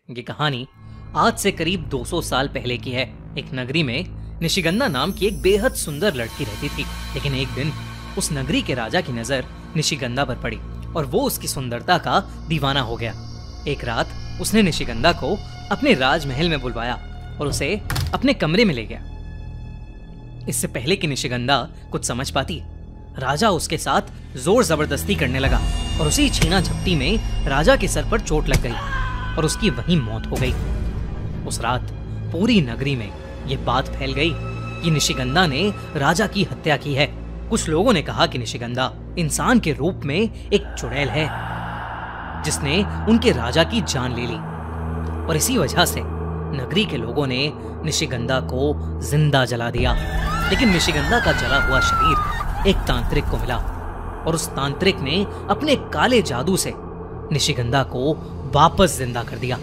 ये कहानी आज से करीब 200 साल पहले की है। एक नगरी में निशिगंधा नाम की एक बेहद सुंदर लड़की रहती थी। लेकिन एक दिन उस नगरी के राजा की नजर निशिगंधा पर पड़ी और वो उसकी सुंदरता का दीवाना हो गया। एक रात उसने निशिगंधा को अपने राजमहल में बुलवाया और उसे अपने कमरे में ले गया। इससे पहले कि निशिगंधा कुछ समझ पाती, राजा उसके साथ जोर जबरदस्ती करने लगा और उसी छीना झपटी में राजा के सर पर चोट लग गई और उसकी वहीं मौत हो गई। उस रात पूरी नगरी में यह बात फैल गई कि निशिगंधा ने राजा की हत्या की है। कुछ लोगों ने कहा कि निशिगंधा इंसान के रूप में एक चुड़ैल है जिसने उनके राजा की जान ले ली और इसी वजह से नगरी के लोगों ने निशिगंधा को जिंदा जला दिया। लेकिन निशिगंधा का जला हुआ शरीर एक तांत्रिक को मिला और उस तांत्रिक ने अपने काले जादू से निशिगंधा को वापस जिंदा कर दिया।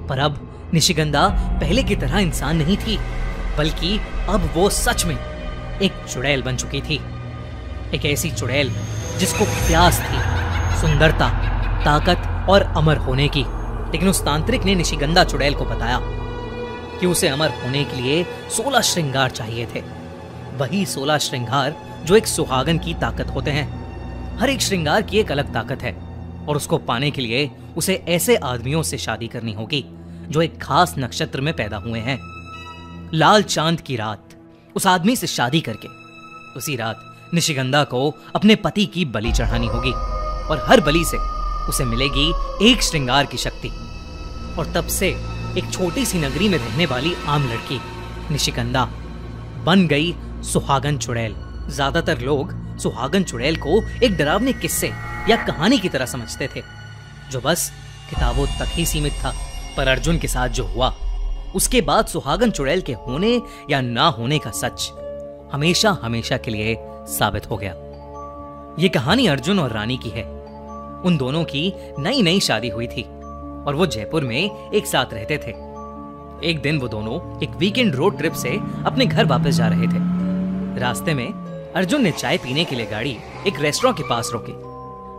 पर अब निशिगंधा पहले की तरह इंसान नहीं थी, बल्कि अब वो सच में एक चुड़ैल बन चुकी थी। एक ऐसी चुड़ैल जिसको प्यास थी सुंदरता, ताकत और अमर होने की। लेकिन उस तांत्रिक ने निशिगंधा चुड़ैल को बताया कि उसे अमर होने के लिए 16 श्रृंगार चाहिए थे। वही 16 श्रृंगार जो एक सुहागन की ताकत होते हैं। हर एक श्रृंगार की एक अलग ताकत है और उसको पाने के लिए उसे ऐसे आदमियों से शादी करनी होगी जो एक खास नक्षत्र में पैदा हुए हैं। लाल चांद की रात उस आदमी से शादी करके उसी रात निशिगंधा को अपने पति की बलि चढ़ानी होगी और हर बलि से उसे मिलेगी एक श्रृंगार की शक्ति। और तब से एक छोटी सी नगरी में रहने वाली आम लड़की निशिगंधा बन गई सुहागन चुड़ैल। ज्यादातर लोग सुहागन चुड़ैल को एक डरावने किस्से या कहानी की तरह समझते थे जो बस किताबों तक ही सीमित था। पर अर्जुन के साथ जो हुआ उसके बाद सुहागन चुड़ैल के होने या ना होने का सच हमेशा हमेशा के लिए साबित हो गया। ये कहानी अर्जुन और रानी की है। उन दोनों की नई नई शादी हुई थी और वो जयपुर में एक साथ रहते थे। एक दिन वो दोनों एक वीकेंड रोड ट्रिप से अपने घर वापस जा रहे थे। रास्ते में अर्जुन ने चाय पीने के लिए गाड़ी एक रेस्टोरेंट के पास रोकी।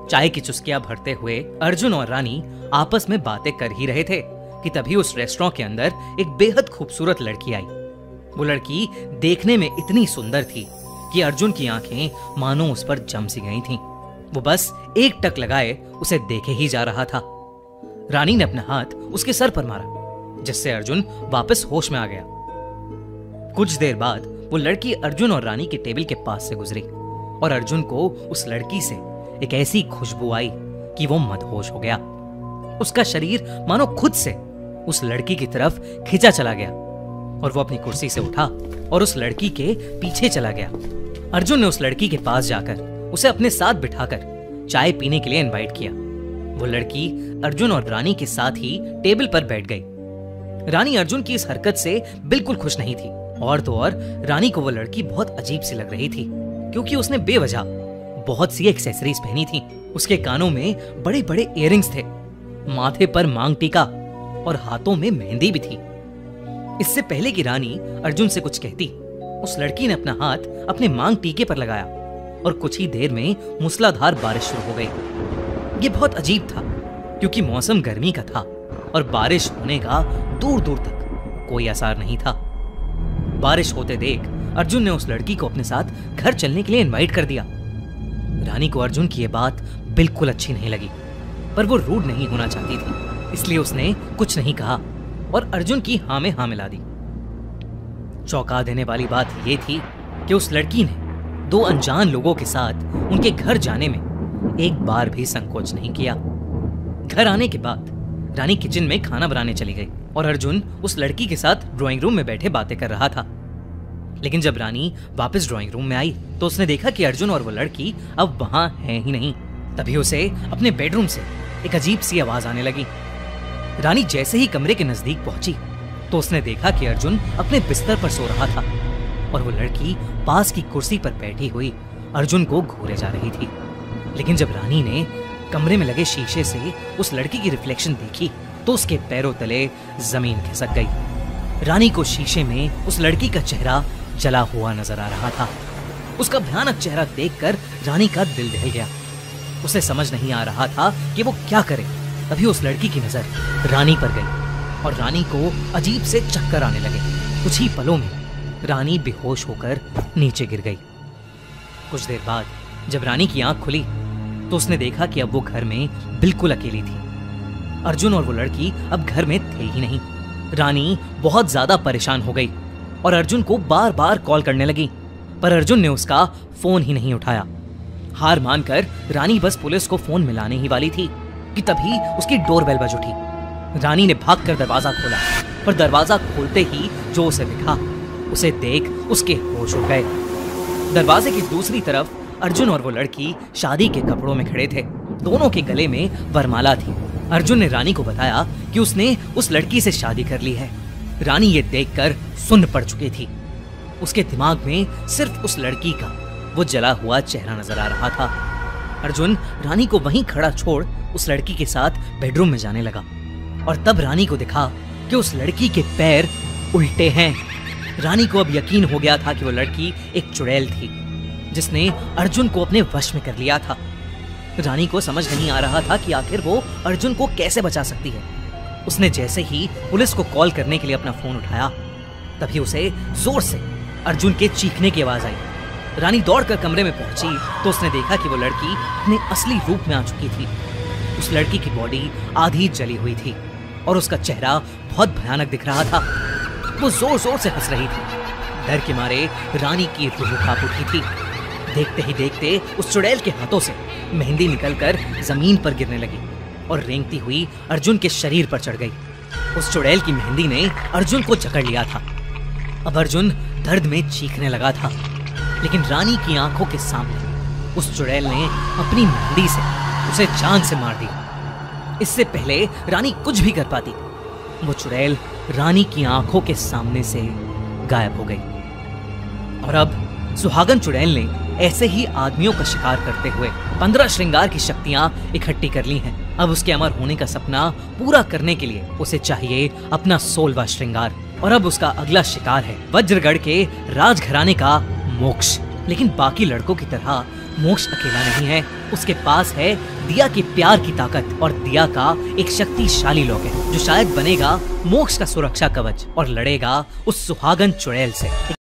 चाय की चुस्कियां भरते हुए अर्जुन और रानी आपस में बातें कर ही रहे थे कि तभी उस रेस्टोरेंट के अंदर एक बेहद खूबसूरत लड़की आई। वो लड़की देखने में इतनी सुंदर थी कि अर्जुन की आंखें मानो उस पर जम सी गई थीं। वो बस एक टक लगाए उसे देखे ही जा रहा था। रानी ने अपना हाथ उसके सर पर मारा जिससे अर्जुन वापस होश में आ गया। कुछ देर बाद वो लड़की अर्जुन और रानी के टेबल के पास से गुजरी और अर्जुन को उस लड़की से एक ऐसी खुशबू आई कि वो मदहोश हो गया। उसका शरीर मानो खुद से उस लड़की की तरफ खिंचा चला गया और वो अपनी कुर्सी से उठा और उस लड़की के पीछे चला गया। अर्जुन ने उस लड़की के पास जाकर उसे अपने साथ बिठाकर चाय पीने के लिए इनवाइट किया। वो लड़की अर्जुन और रानी के साथ ही टेबल पर बैठ गई। रानी अर्जुन की इस हरकत से बिल्कुल खुश नहीं थी और तो और रानी को वो लड़की बहुत अजीब सी लग रही थी क्योंकि उसने बेवजह बहुत सी एक्सेसरीज पहनी थी। उसके कानों में बड़े बड़े इयररिंग्स थे, माथे पर मांग टीका और हाथों में मेहंदी भी थी। इससे पहले कि रानी अर्जुन से कुछ कहती, उस लड़की ने अपना हाथ अपने मांग टीके पर लगाया और कुछ ही देर में मूसलाधार बारिश शुरू हो गई। ये बहुत अजीब था क्योंकि मौसम गर्मी का था और बारिश होने का दूर दूर तक कोई आसार नहीं था। बारिश होते देख अर्जुन ने उस लड़की को अपने साथ घर चलने के लिए इनवाइट कर दिया। रानी को अर्जुन की यह बात बिल्कुल अच्छी नहीं लगी, पर वो रूड नहीं होना चाहती थी, इसलिए उसने कुछ नहीं कहा और अर्जुन की हाँ में हाँ मिला दी। चौंका देने वाली बात यह थी कि उस लड़की ने दो अनजान लोगों के साथ उनके घर जाने में एक बार भी संकोच नहीं किया। घर आने के बाद रानी किचन में खाना बनाने चली गई और अर्जुन उस लड़की के साथ ड्राइंग रूम में बैठे बातें कर रहा था। लेकिन जब रानी वापस ड्राइंग रूम में आई तो उसने देखा कि अर्जुन और वो लड़की अब वहां है ही नहीं। तभी उसे अपने बेडरूम से एक अजीब सी आवाज आने लगी। रानी जैसे ही कमरे के नजदीक पहुंची तो उसने देखा कि अर्जुन अपने बिस्तर पर सो रहा था और वो लड़की पास की कुर्सी पर बैठी हुई अर्जुन को घूरे जा रही थी। लेकिन जब रानी ने कमरे में लगे शीशे से उस लड़की की रिफ्लेक्शन देखी तो उसके पैरों तले जमीन खिसक गई। रानी को शीशे में उस लड़की का चेहरा जला हुआ नजर आ रहा था। उसका भयानक चेहरा देखकर रानी का दिल दहल गया। उसे समझ नहीं आ रहा था कि वो क्या करे। तभी उस लड़की की नजर रानी पर गई और रानी को अजीब से चक्कर आने लगे। कुछ ही पलों में रानी बेहोश होकर नीचे गिर गई। कुछ देर बाद जब रानी की आंख खुली तो उसने देखा कि अब वो घर में बिल्कुल अकेली थी। अर्जुन और वो लड़की अब घर में थे ही नहीं। रानी बहुत ज्यादा परेशान हो गई और अर्जुन को बार बार कॉल करने लगी, पर अर्जुन ने उसका फोन ही नहीं उठाया। हार मानकर रानी बस पुलिस को फोन मिलाने ही वाली थी कि तभी उसकी डोरबेल बज उठी। रानी ने भागकर दरवाजा खोला, पर दरवाजा खोलते ही जो उसे दिखा उसे देख उसके होश उड़ गए। दरवाजे की दूसरी तरफ अर्जुन और वो लड़की शादी के कपड़ों में खड़े थे। दोनों के गले में वरमाला थी। अर्जुन ने रानी को बताया कि उसने उस लड़की से शादी कर ली है। रानी ये देखकर सुन्न पड़ चुकी थी। उसके दिमाग में सिर्फ उस लड़की का वो जला हुआ चेहरा नजर आ रहा था। अर्जुन रानी को वहीं खड़ा छोड़ उस लड़की के साथ बेडरूम में जाने लगा और तब रानी को दिखा कि उस लड़की के पैर उल्टे हैं। रानी को अब यकीन हो गया था कि वो लड़की एक चुड़ैल थी जिसने अर्जुन को अपने वश में कर लिया था। रानी को समझ नहीं आ रहा था कि आखिर वो अर्जुन को कैसे बचा सकती है। उसने जैसे ही पुलिस को कॉल करने के लिए अपना फोन उठाया तभी उसे जोर से अर्जुन के चीखने की आवाज आई। रानी दौड़कर कमरे में पहुंची तो उसने देखा कि वो लड़की अपने असली रूप में आ चुकी थी। उस लड़की की बॉडी आधी जली हुई थी और उसका चेहरा बहुत भयानक दिख रहा था। वो जोर जोर से हंस रही थी। डर के मारे रानी की रूह कांप उठी थी। देखते ही देखते उस चुड़ैल के हाथों से मेहंदी निकलकर जमीन पर गिरने लगी और रेंगती हुई अर्जुन के शरीर पर चढ़ गई। उस चुड़ैल की मेहंदी ने अर्जुन को जकड़ लिया था। अब अर्जुन दर्द में चीखने लगा था, लेकिन रानी की आंखों के सामने उस चुड़ैल ने अपनी मेहंदी से उसे जान से मार दिया। इससे पहले रानी कुछ भी कर पाती, वो चुड़ैल रानी की आंखों के सामने से गायब हो गई। और अब सुहागन चुड़ैल ने ऐसे ही आदमियों का शिकार करते हुए 15 श्रृंगार की शक्तियां इकट्ठी कर ली हैं। अब उसके अमर होने का सपना पूरा करने के लिए उसे चाहिए अपना 16वां श्रृंगार। और अब उसका अगला शिकार है वज्रगढ़ के राजघराने का मोक्ष। लेकिन बाकी लड़कों की तरह मोक्ष अकेला नहीं है। उसके पास है दिया के प्यार की ताकत और दिया का एक शक्तिशाली लॉकेट जो शायद बनेगा मोक्ष का सुरक्षा कवच और लड़ेगा उस सुहागन चुड़ैल से।